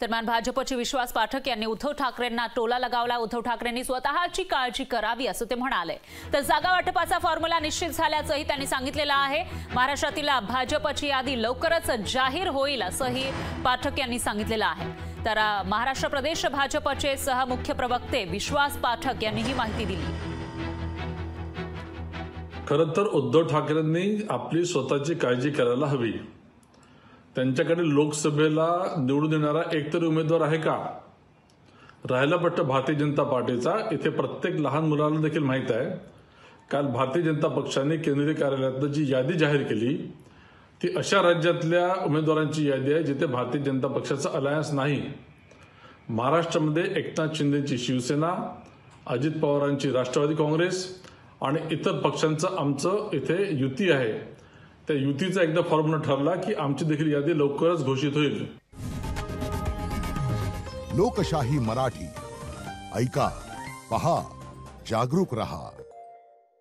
दरम्यान भाजपचे विश्वास पाठक यांनी उद्धव ठाकरेंना टोला लगावला। उद्धव ठाकरेंनी स्वतःची काळजी करावी असं ते म्हणाले। तर जागा वाटपाचा फॉर्म्युला निश्चित झाल्याचंही त्यांनी सांगितलेलं आहे। महाराष्ट्रातील भाजपची यादी लवकरच जाहीर होईल असंही पाठक यांनी सांगितलेलं आहे। तर महाराष्ट्र प्रदेश भाजपचे सहमुख्य प्रवक्ते विश्वास पाठक यांनी ही माहिती दिली। खरं तर उद्धव ठाकरेंनी आपली स्वतःची काळजी करायला हवी। त्यांच्याकडे लोकसभेला निवडून येणारा एकतरी उमेदवार आहे का? राहिला पट्ट भारतीय जनता पार्टीचा। इथे प्रत्येक लहान मुलाला देखील माहित आहे, काल भारतीय जनता पक्षाने केंद्रीय कार्यालयातून जी यादी जाहीर केली ती अशा राज्यातल्या उमेदवारांची यादी आहे जिथे भारतीय जनता पक्षाचा अलायन्स नाही। महाराष्ट्रामध्ये एकनाथ शिंदेची शिवसेना, अजित पवारांची राष्ट्रवादी काँग्रेस आणि इतर पक्षांचं आमचं इथे युती आहे। त्या युतीचा एकदा फॉर्म्युला ठरला की आमची देखील यादी लवकरच घोषित होईल। लोकशाही मराठी ऐका, पहा, जागरूक रहा।